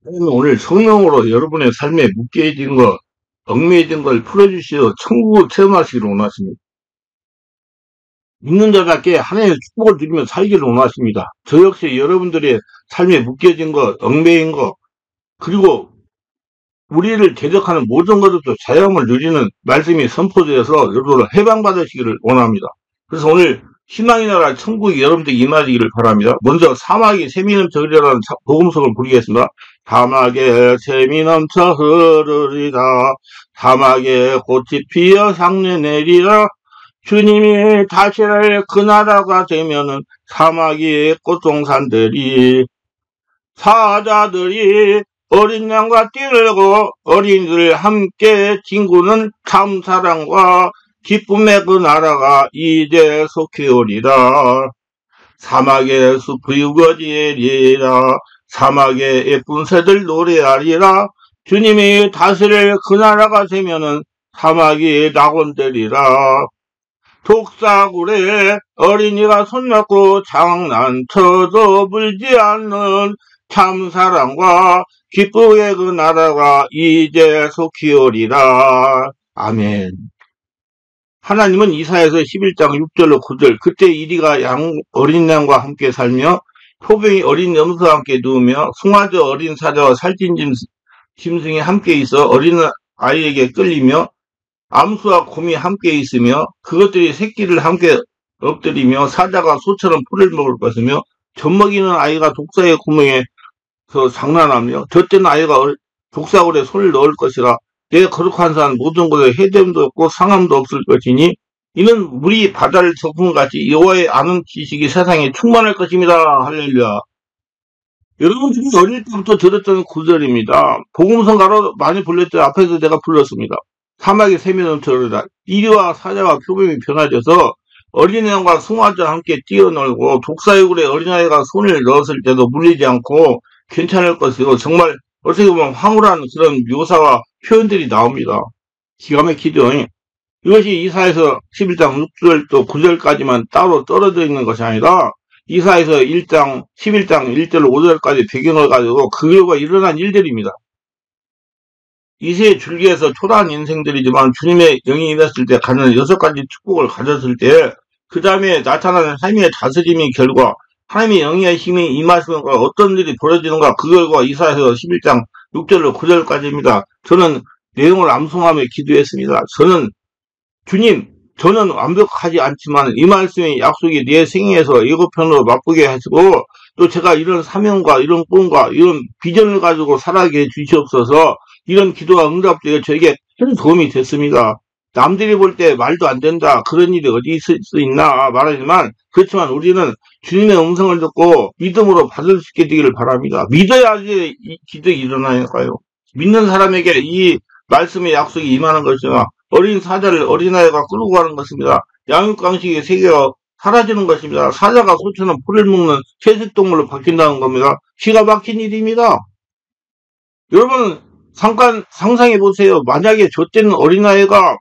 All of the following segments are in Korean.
오늘 성령으로 여러분의 삶에 묶여진 것, 얽매여진 걸 풀어주시어 천국을 체험하시기를 원하십니다. 믿는 자답게 하나님의 축복을 누리며 살기를 원하십니다. 저 역시 여러분들의 삶에 묶여진 것, 얽매인 것, 그리고 우리를 대적하는 모든 것들도 자유함을 누리는 말씀이 선포되어서 여러분들 해방받으시기를 원합니다. 그래서 오늘 희망의 나라 천국이 여러분들 임하시기를 바랍니다. 먼저 사막에 샘이 넘쳐 흐르라는 복음성을 부르겠습니다. 사막에 샘이 넘쳐 흐르리라. 사막에 꽃이 피어 상례 내리라. 주님이 다시를 그 나라가 되면은 사막이 꽃동산들이 사자들이 어린 양과 띠들고 어린이들 함께 친구는 참 사랑과 기쁨의 그 나라가 이제 속히 오리라. 사막의 숲이 우거지리라. 사막의 예쁜 새들 노래하리라. 주님이 다스릴 그 나라가 되면은 사막이 낙원되리라. 독사굴에 어린이가 손잡고 장난쳐도 물지 않는 참사랑과 기쁨의 그 나라가 이제 속히 오리라. 아멘. 하나님은 이사야서 11장 6절로 9절 그때 이리가 어린 양과 함께 살며 소병이 어린 염소와 함께 누우며 숭아저 어린 사자와 살찐 짐승이 함께 있어 어린 아이에게 끌리며 암수와 곰이 함께 있으며 그것들이 새끼를 함께 엎드리며 사자가 소처럼 풀을 먹을 것이며 젖먹이는 아이가 독사의 구멍에서 장난하며 젖된 아이가 독사굴에 손을 넣을 것이라. 내 거룩한 산 모든 곳에 해됨도 없고 상함도 없을 것이니 이는 물이 바다를 덮음같이 여호와의 아는 지식이 세상에 충만할 것입니다. 할렐루야. 여러분들이 어릴 때부터 들었던 구절입니다. 복음성가로 많이 불렸던 앞에서 내가 불렀습니다. 사막에 샘이 넘쳐흐르다. 이리와 사자와 표범이 변화돼서 어린애와 숭아지와 함께 뛰어놀고 독사의 굴에 어린아이가 손을 넣었을 때도 물리지 않고 괜찮을 것이고 정말 어떻게 보면 황홀한 그런 묘사와 표현들이 나옵니다. 기가 막히죠. 이것이 이사야서 11장 6절도 9절까지만 따로 떨어져 있는 것이 아니라 이사야서 11장 1절로 5절까지 배경을 가지고 그 결과 일어난 일들입니다. 이세 줄기에서 초라한 인생들이지만 주님의 영이 임했을 때 가는 6가지 축복을 가졌을 때 그 다음에 나타나는 하나님의 다스림의 결과 하나님의 영의 힘이 임하시는가 어떤 일이 벌어지는가 그 결과 이사야서 11장 6절로 9절까지입니다. 저는 내용을 암송하며 기도했습니다. 주님, 저는 완벽하지 않지만 이 말씀의 약속이 내 생애에서 예고편으로 맛보게 하시고 또 제가 이런 사명과 이런 꿈과 이런 비전을 가지고 살아가게 해 주시옵소서. 이런 기도와 응답도 저에게 큰 도움이 됐습니다. 남들이 볼 때 말도 안 된다. 그런 일이 어디 있을 수 있나 말하지만 그렇지만 우리는 주님의 음성을 듣고 믿음으로 받을 수 있게 되기를 바랍니다. 믿어야지 이 기적이 일어나니까요. 믿는 사람에게 이 말씀의 약속이 임하는 것이나 어린 사자를 어린아이가 끌고 가는 것입니다. 양육강식의 세계가 사라지는 것입니다. 사자가 소처럼 풀을 먹는 채식동물로 바뀐다는 겁니다. 기가 막힌 일입니다. 여러분 잠깐 상상해 보세요. 만약에 젖된 어린아이가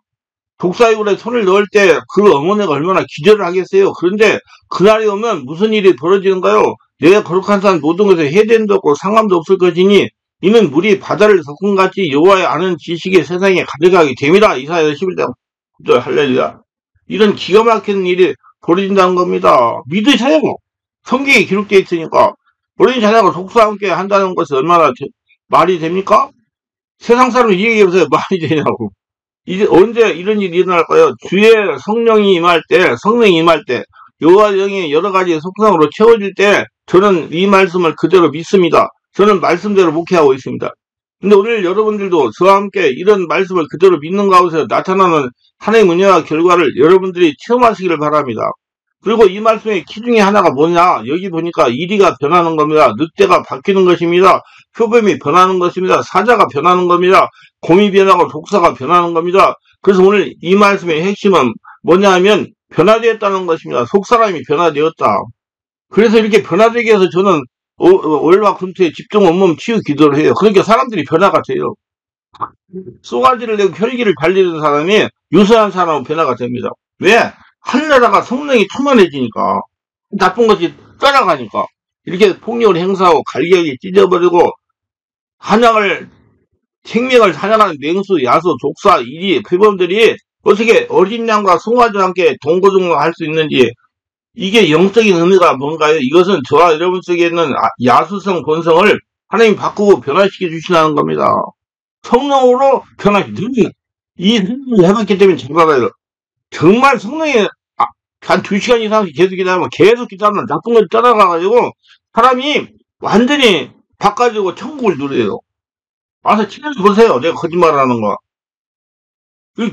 독사의 굴에 손을 넣을 때 그 어머니가 얼마나 기절을 하겠어요. 그런데 그날이 오면 무슨 일이 벌어지는가요? 내가 거룩한 산 모든 것에 해됨도 없고 상함도 없을 것이니 이는 물이 바다를 섞음같이 여호와의 아는 지식이 세상에 가득하게 됩니다. 이사야 11장 9절 할렐루야. 이런 기가 막힌 일이 벌어진다는 겁니다. 믿으셔요. 성경에 기록되어 있으니까. 어린 자녀가 독사와 함께 한다는 것이 얼마나 말이 됩니까? 세상 사람이 얘기해보세요. 말이 되냐고. 이제 언제 이런 일이 일어날까요? 주의 성령이 임할 때, 성령이 임할 때, 여호와 영이 여러 가지 속성으로 채워질 때, 저는 이 말씀을 그대로 믿습니다. 저는 말씀대로 목회하고 있습니다. 근데 오늘 여러분들도 저와 함께 이런 말씀을 그대로 믿는 가운데 나타나는 하나님의 은혜와 결과를 여러분들이 체험하시기를 바랍니다. 그리고 이 말씀의 키 중에 하나가 뭐냐? 여기 보니까 이리가 변하는 겁니다. 늑대가 바뀌는 것입니다. 표범이 변하는 것입니다. 사자가 변하는 겁니다. 곰이 변하고 독사가 변하는 겁니다. 그래서 오늘 이 말씀의 핵심은 뭐냐 하면 변화되었다는 것입니다. 속사람이 변화되었다. 그래서 이렇게 변화되게 해서 저는 월화 금토에 집중 온몸 치유 기도를 해요. 그러니까 사람들이 변화가 돼요. 쏘가지를 내고 혈기를 발리는 사람이 유사한 사람은 변화가 됩니다. 왜? 하늘나라가 성령이 충만해지니까 나쁜 것이 떠나가니까 이렇게 폭력을 행사하고 갈기하게 찢어버리고 한양을 생명을 사냥하는 맹수, 야수, 독사, 이리, 표범들이 어떻게 어린 양과 송아지와 함께 동거동거할 수 있는지 이게 영적인 의미가 뭔가요? 이것은 저와 여러분 속에 있는 야수성 본성을 하나님이 바꾸고 변화시켜 주시라는 겁니다. 성령으로 변화시켜. 이 생각을 해봤기 때문에 잘 봐봐요. 정말 성령이 한 2시간 이상씩 계속 기다리면 나쁜 걸 따라가가지고 사람이 완전히 바꿔지고 천국을 누려요. 와서 친해보세요. 내가 거짓말하는 거.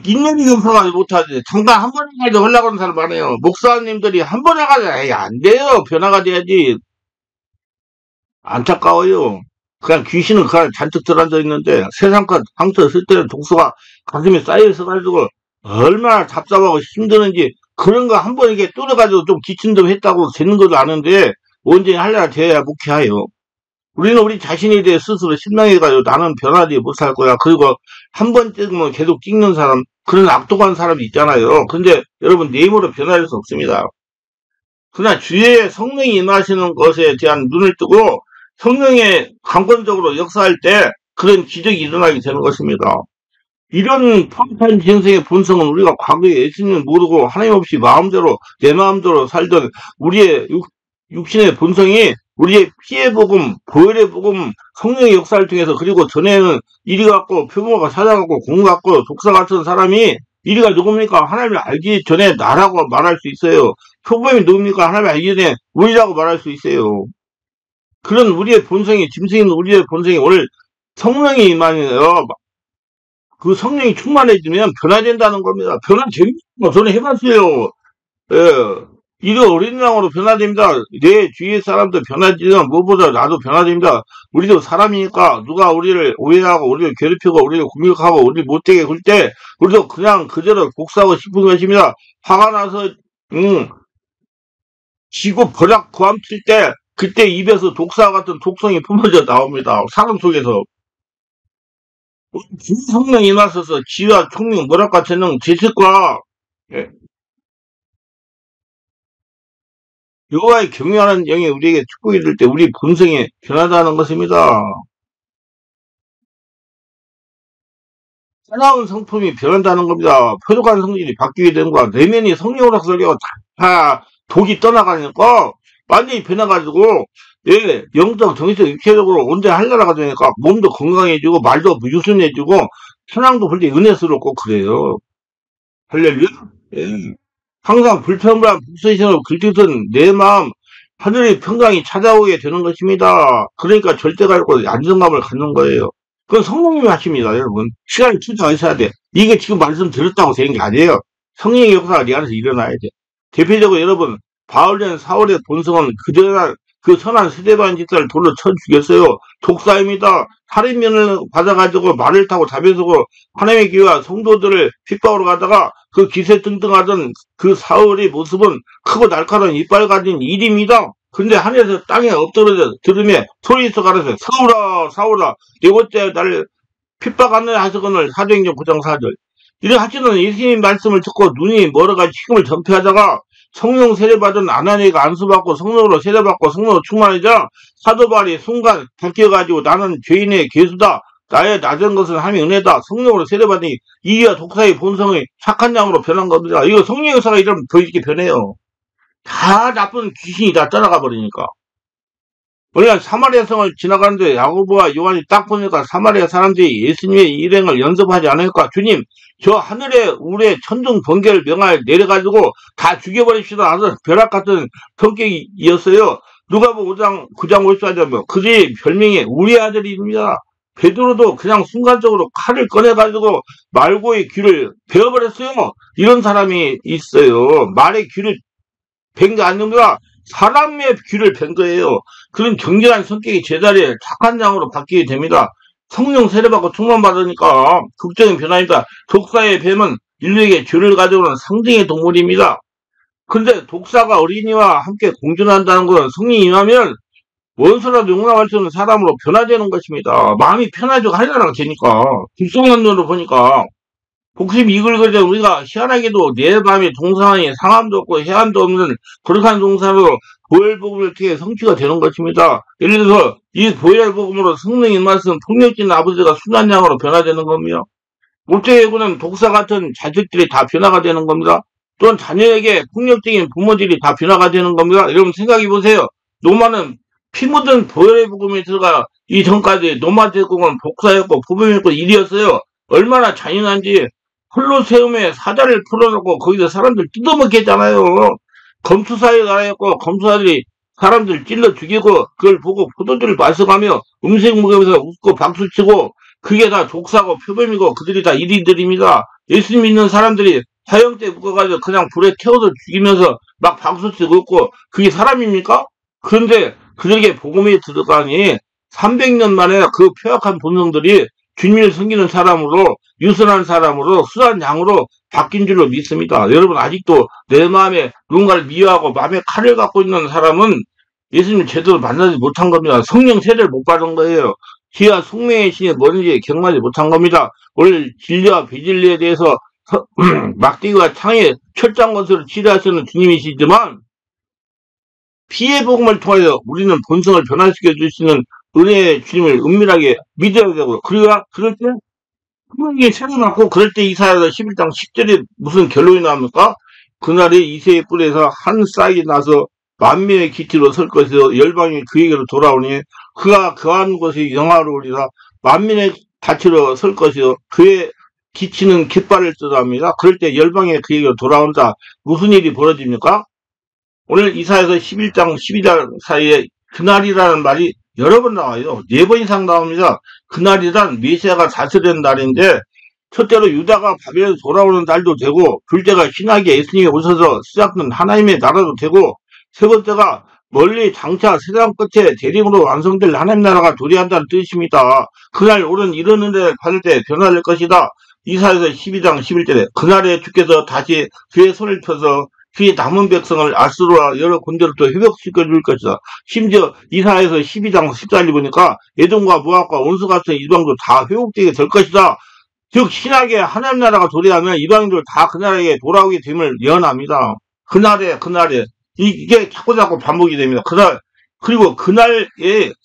인연이 없어가지고 못하지. 잠깐 한 번이라도 하려고 하는 사람 많아요. 목사님들이 한 번에 가자. 에이, 안 돼요. 변화가 돼야지. 안타까워요. 그냥 귀신은 그 안에 잔뜩 들어앉아 있는데 세상과 상처 쓸 때는 독소가 가슴에 쌓여 있어가지고 얼마나 답답하고 힘드는지 그런 거 한 번 이렇게 뚫어가지고 좀 기침 좀 했다고 되는 것도 아는데 언제 할래야 돼야 묵혀요. 우리는 우리 자신에 대해 스스로 실망해가지고 나는 변하지 못할 거야. 그리고 한 번 찍으면 계속 찍는 사람, 그런 악독한 사람이 있잖아요. 근데 여러분 내 힘으로 변할 수 없습니다. 그러나 주의 성령이 임하시는 것에 대한 눈을 뜨고 성령의 강권적으로 역사할 때 그런 기적이 일어나게 되는 것입니다. 이런 평판 인생의 본성은 우리가 과거에 예수님을 모르고 하나님 없이 마음대로 내 마음대로 살던 우리의 육신의 본성이 우리의 피의 복음, 보혈의 복음, 성령의 역사를 통해서 그리고 전에는 이리 갖고 표범가 찾아갖고 공 갖고 독사 같은 사람이 이리가 누굽니까? 하나님을 알기 전에 나라고 말할 수 있어요. 표범이 누굽니까? 하나님을 알기 전에 우리라고 말할 수 있어요. 그런 우리의 본성이 짐승인 우리의 본성이 오늘 성령이 임하네요. 그 성령이 충만해지면 변화된다는 겁니다. 변화됩니다. 저는 해봤어요. 예. 이리 어린 양으로 변화됩니다. 내 주위의 사람도 변화되면 무엇보다 나도 변화됩니다. 우리도 사람이니까 누가 우리를 오해하고 우리를 괴롭히고 우리를 공격하고 우리를 못되게 굴 때 우리도 그냥 그대로 복수하고 싶은 것입니다. 화가 나서 지고 버락 고함칠 때 그때 입에서 독사 같은 독성이 품어져 나옵니다. 사람 속에서. 성령이 임하셔서 지와 총명, 모략과 재능, 지식과 여호와의 경외하는 영이 우리에게 축복이 될 때 우리 본성이 변하다는 것입니다. 사나운 성품이 변한다는 겁니다. 표독한 성질이 바뀌게 되는 거야. 내면이 성령으로 설계가 다 독이 떠나가니까 완전히 변해가지고 내 영적, 정신적, 육체적으로 언제 할나라가 되니까 몸도 건강해지고 말도 유순해지고 천황도 볼 때 은혜스럽고 그래요. 할렐루야. 예. 항상 불평불안 불순신으로 긁히던 내 마음 하늘의 평강이 찾아오게 되는 것입니다. 그러니까 절대감과 안정감을 갖는 거예요. 그건 성령님이 하십니다, 여러분. 시간을 투자하셔야 돼. 이게 지금 말씀 들었다고 되는 게 아니에요. 성령의 역사가 네 안에서 일어나야 돼. 대표적으로 여러분 바울년 사울의 본성은 그 선한 스데반 집사를 돌로 쳐 죽였어요. 독사입니다. 살인면을 받아가지고 말을 타고 잡혀서고 하나님의 교회와 성도들을 핍박으로 가다가 그 기세등등하던 그 사울의 모습은 크고 날카로운 이빨 가진 일입니다. 근데 하늘에서 땅에 엎드려져 들으며 소리에서 가라서 사울아 사울아 네번째 나를 핍박하는 하시거늘 사도행전 9장 4절. 이래 하시는 예수님 말씀을 듣고 눈이 멀어가 지금을 전폐하다가 성령 세례받은 아나니가 안수받고 성령으로 세례받고 성령으로 충만해져 사도바울이 순간 바뀌어가지고 나는 죄인의 괴수다. 나의 낮은 것은 하나님의 은혜다. 성령으로 세례받으니 이와 독사의 본성의 착한 양으로 변한 겁니다. 이거 성령의 역사가 이러면 더 이렇게 변해요. 다 나쁜 귀신이 다 떠나가 버리니까. 원래 사마리아 성을 지나가는데 야고보와 요한이 딱 보니까 사마리아 사람들이 예수님의 일행을 연습하지 않으니까 주님 저 하늘에 우리의 천둥 번개를 명하여 내려가지고 다 죽여버립시다 하는 벼락 같은 성격이었어요. 누가복음 5장 9장 54절 그들의 별명이 우리 아들입니다. 베드로도 그냥 순간적으로 칼을 꺼내가지고 말고의 귀를 베어버렸어요. 이런 사람이 있어요. 말의 귀를 벤 게 아닙니다. 사람의 귀를 벤 거예요. 그런 경건한 성격이 제자리에 착한 양으로 바뀌게 됩니다. 성령 세례받고 충만받으니까 극적인 변화입니다. 독사의 뱀은 인류에게 죄를 가져오는 상징의 동물입니다. 근데 독사가 어린이와 함께 공존한다는 것은 성령이 임하면 원수라도 용납할 수 없는 사람으로 변화되는 것입니다. 마음이 편하죠. 하려나가 되니까. 불쌍한 눈으로 보니까 복심이 이글거리자 우리가 희한하게도 내 밤에 동산이 상암도 없고 해안도 없는 거룩한 동산으로 보혈복음을 통해 성취가 되는 것입니다. 예를 들어서 이 보혈복음으로 성령이 임하신 폭력적인 아버지가 순한 양으로 변화되는 겁니다. 모태에고는 독사 같은 자식들이 다 변화가 되는 겁니다. 또한 자녀에게 폭력적인 부모들이 다 변화가 되는 겁니다. 여러분 생각해 보세요. 노마는 피 묻은 보혈의 복음에 들어가 이전까지 노마 제국은 복사였고 복음이었고 일이었어요. 얼마나 잔인한지. 콜로세움에 사자를 풀어놓고 거기서 사람들 뜯어먹겠잖아요. 검투사의 나라였고 검투사들이 사람들 찔러 죽이고 그걸 보고 포도주를 마셔가며 음식 먹으면서 웃고 박수치고 그게 다 족사고 표범이고 그들이 다 일인들입니다. 예수 믿는 사람들이 화형대 묶어가지고 그냥 불에 태워서 죽이면서 막 박수치고 웃고 그게 사람입니까? 그런데 그들에게 복음이 들어가니 300년 만에 그 폐악한 본성들이 주님을 섬기는 사람으로 유선한 사람으로 순한 양으로 바뀐 줄로 믿습니다. 여러분 아직도 내 마음에 누군가를 미워하고 마음에 칼을 갖고 있는 사람은 예수님을 제대로 만나지 못한 겁니다. 성령 세례를 못 받은 거예요. 지하 숙명의 신이 뭔지 경험하지 못한 겁니다. 오늘 진리와 비진리에 대해서 막대기와 창에 철장 것으로 치료하시는 주님이시지만 피의 복음을 통하여 우리는 본성을 변화시켜 주시는 은혜의 주님을 은밀하게 믿어야 되고, 그럴 때, 분명히 세례 맞고, 그럴 때 이사야서 11장 10절에 무슨 결론이 나옵니까? 그날에 이새의 뿔에서 한 싹이 나서 만민의 기티로 설 것이요. 열방이 그에게로 돌아오니, 그가 거한 곳이 영화로우리라. 만민의 가치로 설 것이요. 그의 기치는 깃발을 뜻합니다. 그럴 때 열방이 그에게로 돌아온다. 무슨 일이 벌어집니까? 오늘 이사야서 11장, 12장 사이에 그날이라는 말이 여러 번 나와요. 4번 이상 나옵니다. 그날이란 메시아가 다스리는 날인데 첫째로 유다가 바벨에서 돌아오는 날도 되고 둘째가 신하게 예수님이 오셔서 시작된 하나님의 나라도 되고 세 번째가 멀리 장차 세상 끝에 대림으로 완성될 하나님 나라가 도래한다는 뜻입니다. 그날 오른 이런 은혜를 받을 때 변화될 것이다. 이사야서 12장 11절에 그날에 주께서 다시 그의 손을 펴서 그의 남은 백성을 아수르와 여러 군대로 또 회복시켜 줄 것이다. 심지어 이사야서 12장 14절 보니까 에돔과 모압과 온수 같은 이방도 다 회복되게 될 것이다. 즉 신약에 하나님 나라가 도래하면 이방인들 다 그 나라에 돌아오게 됨을 예언합니다. 그날에 이게 자꾸 반복이 됩니다. 그리고 그날에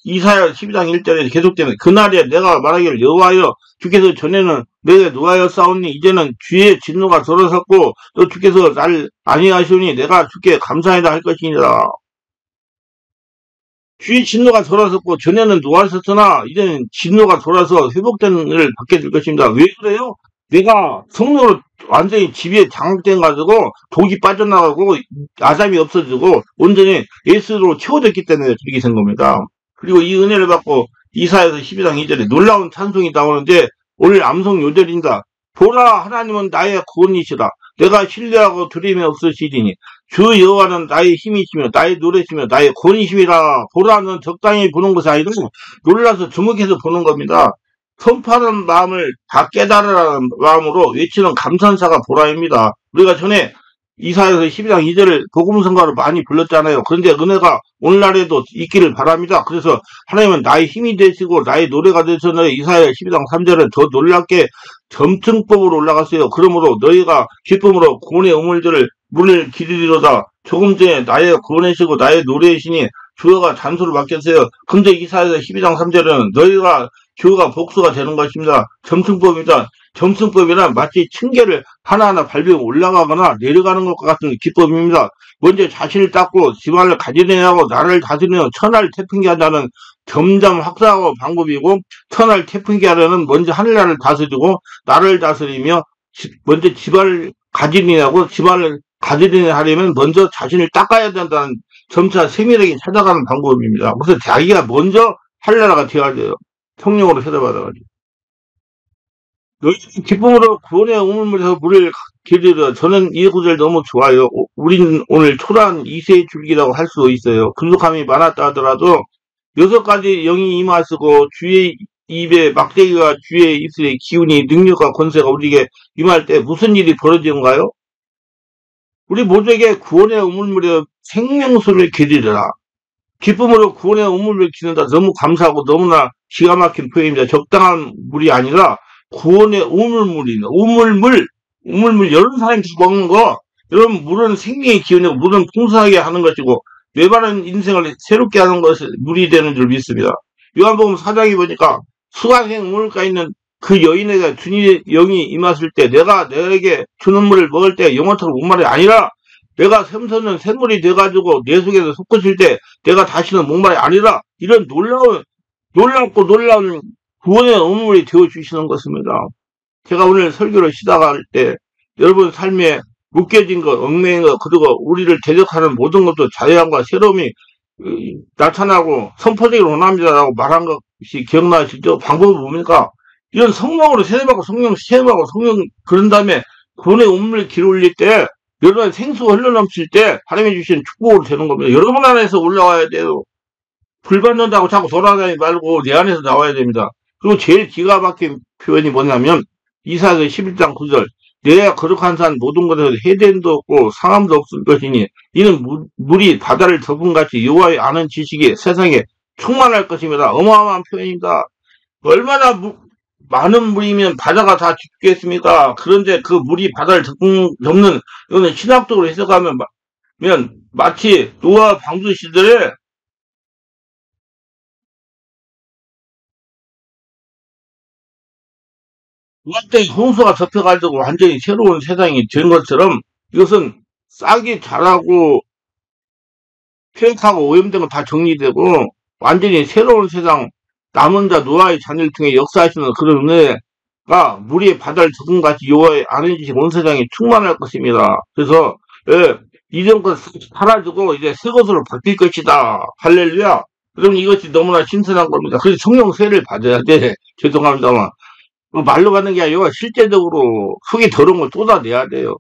이사야 12장 1절에 계속되는 그날에 내가 말하기를 여호와여 주께서 전에는 내게 노하여 싸우니 이제는 주의 진노가 들어섰고 또 주께서 나를 아니하시오니 내가 주께 감사하다 할 것이니라. 주의 진노가 돌아섰고 전에는 노하셨으나 이제는 진노가 돌아서 회복되는 일을 받게 될 것입니다. 왜 그래요? 내가 성령으로 완전히 지비에 장악된 가지고 독이 빠져나가고 아잠이 없어지고 온전히 예수로 채워졌기 때문에 그렇게 된 겁니다. 그리고 이 은혜를 받고 이사야서 12장 2절에 놀라운 찬송이 나오는데 오늘 암송 요절입니다. 보라 하나님은 나의 구원이시라. 내가 신뢰하고 두려움이 없으시리니 주 여호와는 나의 힘이시며 나의 노래시며 나의 구원이심이라. 보라는 적당히 보는 것이 아니라 놀라서 주목해서 보는 겁니다. 선포하는 마음을 다 깨달으라는 마음으로 외치는 감탄사가 보라입니다. 우리가 전에 이사야서 12장 2절을 복음성가로 많이 불렀잖아요. 그런데 은혜가 오늘날에도 있기를 바랍니다. 그래서 하나님은 나의 힘이 되시고 나의 노래가 되셨는데 이사야 12장 3절은 더 놀랍게 점층법으로 올라갔어요. 그러므로 너희가 기쁨으로 구원의 우물들을 문을 기르리로다. 조금 전에 나의 구원이시고 나의 노래이시니 주어가 단수를 맡겼어요. 근데 이사야서 12장 3절은 너희가 주어가 복수가 되는 것입니다. 점층법입니다. 점층법이란 마치 층계를 하나하나 밟고 올라가거나 내려가는 것과 같은 기법입니다. 먼저 자신을 닦고 집안을 가지려고 나를 다스리는 천하를 태풍게 하자는 점점 확장하고 방법이고 천하를 태풍게 하려는 먼저 하늘나라를 다스리고 나를 다스리며 먼저 집안을 가지려고 집안을 가지려 하려면 먼저 자신을 닦아야 된다는 점차 세밀하게 찾아가는 방법입니다. 그래서 자기가 먼저 하늘나라가 되어야 돼요. 성령으로 세례받아가지고. 너희는 기쁨으로 구원의 우물물에서 물을 기르려. 저는 이 구절 너무 좋아요. 우리는 오늘 초라한 2세의 줄기라고 할 수 있어요. 근속함이 많았다 하더라도 6가지 영이 임하시고 주의 입에 막대기와 주의 입술의 기운이 능력과 권세가 우리에게 임할 때 무슨 일이 벌어지는가요? 우리 모두에게 구원의 우물물에 생명수를 기르려라. 기쁨으로 구원의 우물을 기른다. 너무 감사하고 너무나 기가 막힌 표현입니다. 적당한 물이 아니라 구원의 우물물이네. 우물물, 여러 사람이 먹는 거, 여러분, 물은 생명의 기운이고, 물은 풍성하게 하는 것이고, 메마른 인생을 새롭게 하는 것이 물이 되는 줄 믿습니다. 요한복음 4장에 보니까, 수강생 우물가에 있는 그 여인에게 주님의 영이 임했을 때, 내가 너에게 주는 물을 먹을 때 영원토록 목말이 아니라, 내가 샘솟는 샘물이 돼가지고 내 속에서 솟구칠 때, 내가 다시는 목말이 아니라, 이런 놀랍고 놀라운 구원의 우물이 되어주시는 것입니다. 제가 오늘 설교를 시작할 때 여러분 삶에 묶여진 것, 얽매인 것, 그리고 우리를 대적하는 모든 것도 자유함과 새로움이 나타나고 선포되기를 원합니다라고 말한 것이 기억나시죠? 방법이 뭡니까? 이런 성령으로 세례받고 성령 그런 다음에 구원의 우물을 길어 올릴 때 여러분의 생수가 흘러넘칠 때 하나님이 주신 축복으로 되는 겁니다. 여러분 안에서 올라와야 돼요. 불 받는다고 자꾸 돌아다니지 말고 내 안에서 나와야 됩니다. 그리고 제일 기가 막힌 표현이 뭐냐면 이사야 11장 9절 내가 거룩한 산 모든 것에서 해됨도 없고 상함도 없을 것이니 이는 물이 바다를 덮음같이 여호와의 아는 지식이 세상에 충만할 것입니다. 어마어마한 표현입니다. 얼마나 많은 물이면 바다가 다 죽겠습니까? 그런데 그 물이 바다를 덮는 이거는 신학적으로 해석하면 마치 노아 방주 시절에 완전히 홍수가 덮여가지고 완전히 새로운 세상이 된 것처럼 이것은 싹이 자라고 폐역하고 오염된 거 다 정리되고 완전히 새로운 세상 남은 자 노아의 자녀를 통해 역사하시는 그런 은혜가 물이 바다를 덮음같이 여호와의 아는 지식 온 세상에 충만할 것입니다. 그래서 이전 것 사라지고 이제 새 것으로 바뀔 것이다. 할렐루야. 그럼 이것이 너무나 신선한 겁니다. 그래서 성령 세를 받아야 돼. 죄송합니다만. 말로 가는 게 아니라 실제적으로 속이 더러운 걸 쏟아내야 돼요.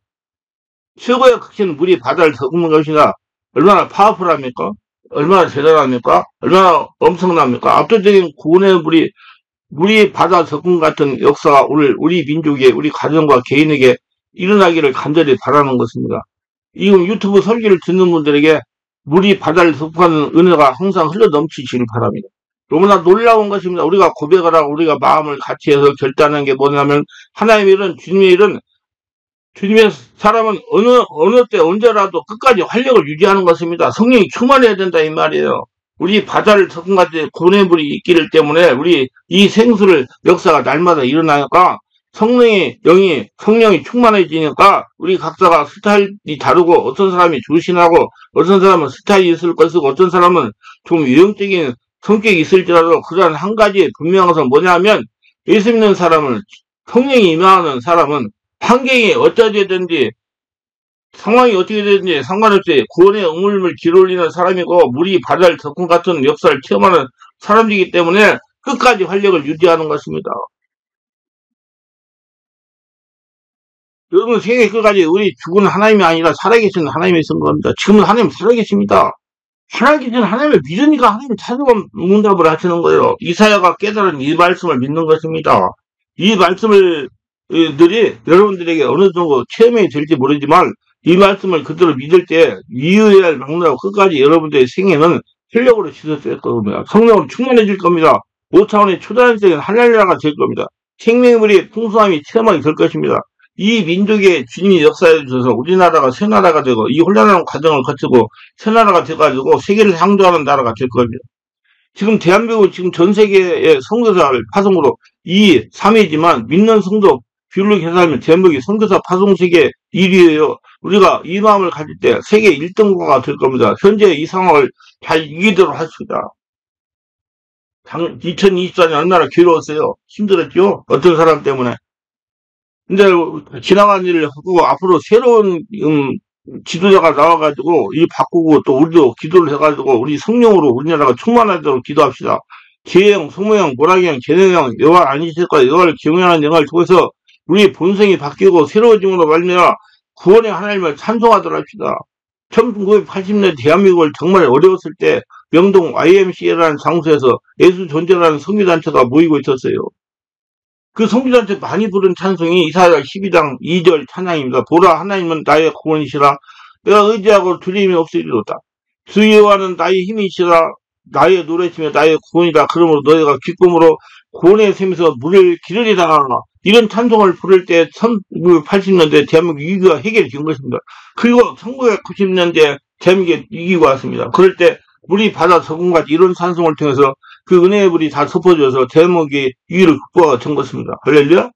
최고의 극신 물이 바다를 덮는 것이나 얼마나 파워풀합니까? 얼마나 대단합니까? 얼마나 엄청납니까? 압도적인 구원의 물이 바다 덮음 같은 역사가 오늘 우리 민족에 우리 가정과 개인에게 일어나기를 간절히 바라는 것입니다. 이 유튜브 설교를 듣는 분들에게 물이 바다를 덮어가는 은혜가 항상 흘러넘치시길 바랍니다. 너무나 놀라운 것입니다. 우리가 고백을 하고 우리가 마음을 같이 해서 결단하는 게 뭐냐면 하나님의 일은 주님의 일은 주님의 사람은 어느 때 언제라도 끝까지 활력을 유지하는 것입니다. 성령이 충만해야 된다 이 말이에요. 우리 바다를 섞은같이 구원의 물이 있기를 때문에 우리 이 생수를 역사가 날마다 일어나니까 성령이 충만해지니까 우리 각자가 스타일이 다르고 어떤 사람이 조신하고 어떤 사람은 스타일이 있을 것이고 어떤 사람은 좀 유형적인 성격이 있을지라도 그러한 한 가지 분명한 것은 뭐냐면 예수 믿는 사람은 성령이 임하는 사람은 환경이 어쩌되든지 상황이 어떻게 되든지 상관없이 구원의 우물을 길어올리는 사람이고 물이 바다를 덮은 같은 역사를 체험하는 사람이기 때문에 끝까지 활력을 유지하는 것입니다. 여러분 세계 끝까지 우리 죽은 하나님이 아니라 살아계신 하나님이 쓴 겁니다. 지금은 하나님 살아계십니다. 살아계신 하나님을 믿으니까 하나님을 찾아보면 응답을 하시는 거예요. 이사야가 깨달은 이 말씀을 믿는 것입니다. 이 말씀을 들이 여러분들에게 어느 정도 체험이 될지 모르지만 이 말씀을 그대로 믿을 때 이의를 막론하고 끝까지 여러분들의 생애는 활력으로 씻어질 겁니다. 성령으로 충만해질 겁니다. 5차원의 초자연적인 할렐루야가 될 겁니다. 생명물이 풍성함이 체험하게 될 것입니다. 이 민족의 주님이 역사해 주셔서 우리나라가 새 나라가 되고 이 혼란한 과정을 거치고 새 나라가 돼가지고 세계를 향도하는 나라가 될 겁니다. 지금 대한민국 지금 전 세계의 선교사를 파송으로 2, 3위지만 믿는 성도 비율로 계산하면 대한민국이 선교사 파송 세계 1위예요. 우리가 이 마음을 가질 때 세계 1등국가가 될 겁니다. 현재 이 상황을 잘 이기도록 하십니다. 2024년 얼마나 괴로웠어요. 힘들었죠? 어떤 사람 때문에. 근데 지나간 일을 하고 앞으로 새로운 지도자가 나와가지고 일 바꾸고 또 우리도 기도를 해가지고 우리 성령으로 우리나라가 충만하도록 기도합시다. 계형, 소모형, 모락형, 계능형, 여호와 아니실까 여호와를 경외하는 영을 통해서 우리 본성이 바뀌고 새로워짐으로 말미암아 구원의 하나님을 찬송하도록 합시다. 1980년 대한민국을 정말 어려웠을 때 명동 YMCA라는 장소에서 예수 존재라는 성교단체가 모이고 있었어요. 그 성교단체 많이 부른 찬송이 이사야 12장 2절 찬양입니다. 보라 하나님은 나의 구원이시라 내가 의지하고 두려움이 없으리로다. 주 여호와는 나의 힘이시라 나의 노래시며 나의 구원이다. 그러므로 너희가 기쁨으로 구원의 샘에서 물을 기르리라. 이런 찬송을 부를 때 1980년대 대한민국 위기가 해결이 된 것입니다. 그리고 1990년대 대한민국이 위기가 왔습니다. 그럴 때 우리 바다 서군같이 이런 찬송을 통해서 그 은혜의 불이 다 덮어져서 대한민국의 위기를 극복하게 된 것입니다. 할렐루야?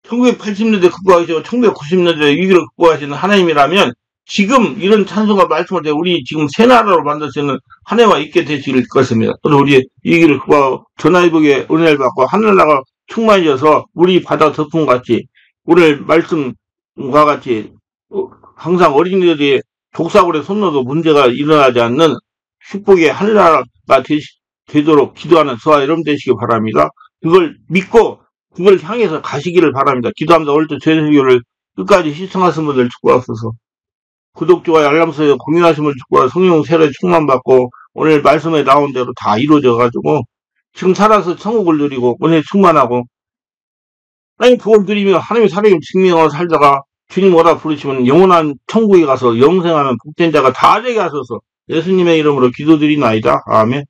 1980년대 극복하시고 1990년대 위기를 극복하시는 하나님이라면 지금 이런 찬송과 말씀을 때 우리 지금 새 나라로 만들 수 있는 한 해와 있게 되실 것입니다. 그래서 우리 위기를 극복하고 전화위복의 은혜를 받고 하늘나라가 충만해져서 우리 바다 덮음같이 오늘 말씀과 같이 항상 어린이들이 독사골에 손 넣어도 문제가 일어나지 않는 축복의 하늘나라가 되도록 기도하는 저와 여러분 되시기 바랍니다. 그걸 믿고 그걸 향해서 가시기를 바랍니다. 기도합니다. 오늘도 죄수교를 끝까지 시청하신 분들 축복하소서. 구독, 좋아요, 알람 설정, 공유하신 분들 축복하고 성령 세례 충만받고 오늘 말씀에 나온 대로 다 이루어져가지고 지금 살아서 천국을 누리고 은혜 충만하고 하나님 복을 드리며 하나님의 사랑을 증명하고 살다가 주님 오라 부르시면 영원한 천국에 가서 영생하는 복된 자가 다 되게 하소서. 예수님의 이름으로 기도드리나이다. 아멘.